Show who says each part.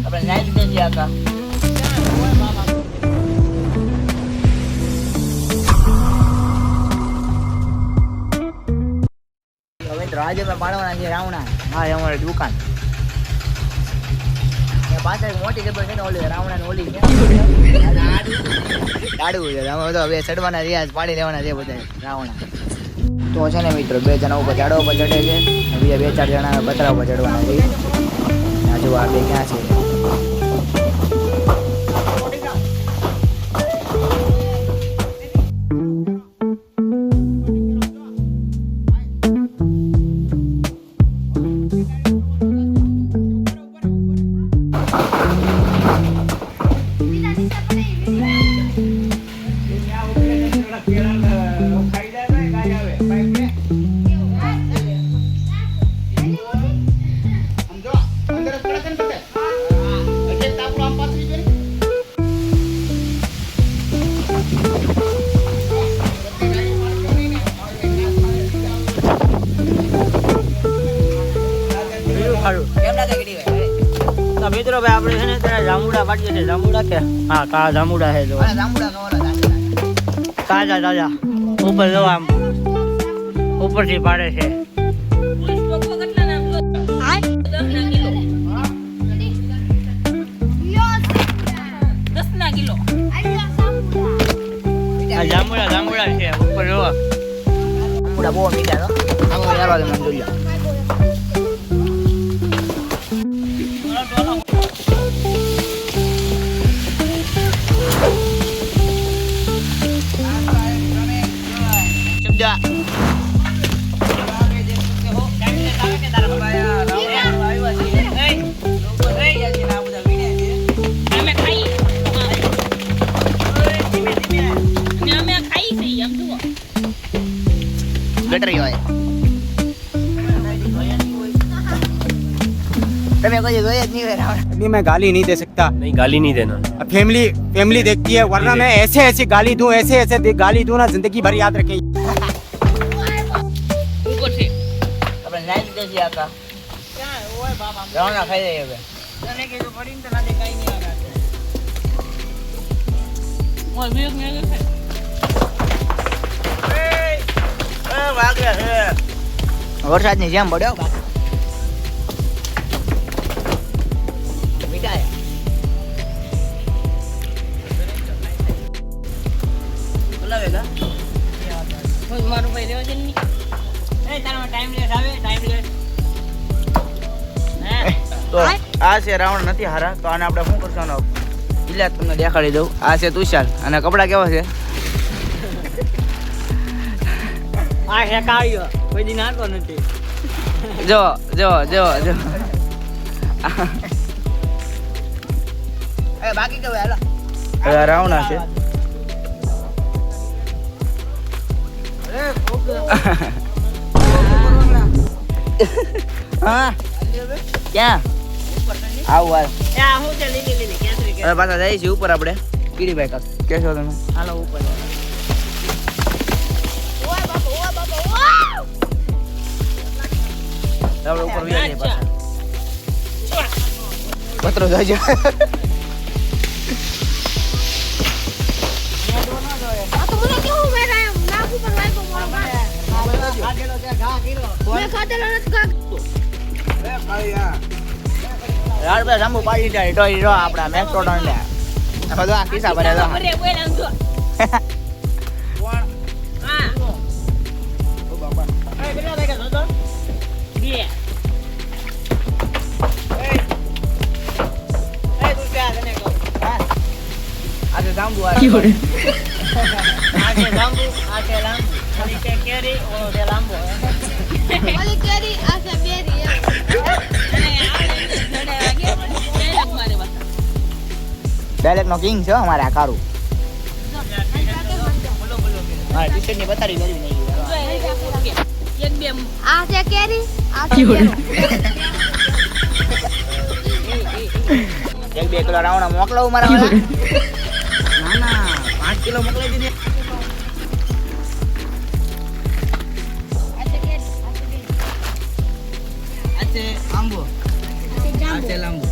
Speaker 1: આપણે નાઈ લીધે છે આકા. આજે મેં પાડવાના છે રાવણા. હા અમારી દુકાન પાછળ મોટી જબર છે ને ઓલી રાવણા ને ઓલી છે દાડું છે. અમે તો બે ચડવાના રહ્યા પાડી લેવાના છે બધા રાવણા. તો છે ને મિત્રો 2 જણા ઉપર ઝાડવા ઉપર ચડે છે, બીજા 2-4 જણા પતરા ઉપર ચડવાના છે. જો આ બે ક્યાં છે? મિત્રો ભાઈ આપણે છે ને ત્યાં જાંબુડા પાડીએ છીએ. જાંબુડા કે હા કાળા જાંબુડા છે. જો તાજા તાજા ઉપર જો આમ ઉપરથી પાડે છે. જાંબુડા જાંબુડા છે ઉપર જો. જાંબુડા બહુ મીઠા તો गटरी હોય તમે કોઈ જોયા જ નહીં હોય રાવણ.
Speaker 2: अभी मैं गाली नहीं दे सकता.
Speaker 3: नहीं गाली नहीं देना.
Speaker 2: फैमिली देखती है वरना मैं ऐसे गाली दूं ऐसे गाली दूं ना जिंदगी भर याद रखें.
Speaker 1: ઉપર છે આપણે નાઈ લીધે છે આકા. ક્યાં ઓય બાબા રાવણા ખાઈ જાય હવે. તને કે પડીને તો ના દેખાય નહીં આકા. ઓય વિયોગ ને દેખાય. વરસાદની જેમ પડ્યો તો આ છે રાવણ નથી હારા. તો આને આપણે શું કરશું? ઇલાજ તમને દેખાડી દઉં. આ છે તુષાર અને કપડા કેવા છે? આ હે કાળિયો કોઈ દી નાતો નથી. જો જો જો જો એ બાકી કેવું હાલો. હવે રાવણા છે. હા ક્યાં આવું હાલ. હવે પાછા જઈએ છીએ ઉપર આપણે. કીડીભાઈ કાક કે છો તમે? હાલો ઉપર. આપણે ઉપર વ્યા જઈએ પાછા. પત્રો જોઈજો. જાંબુ પાડી જાય આપડા મેક્રોડોન લે બધું આ કિસ્સા ભરે તો જાંબુ કેરી લાંબો કેરી બેલેક નો કિંગ છે અમારે આ કારું. હા ટી-શર્ટ ની બતાડી દેવી નહીં.
Speaker 3: આ છે કેરી આ છે કેરો.
Speaker 1: એક 2 કિલો રાવણા મોકલાવું મારા વાળા? ના ના 5 કિલો મોકલાઈ દીધી. આ છે આંબો, આ છે લાંબુ.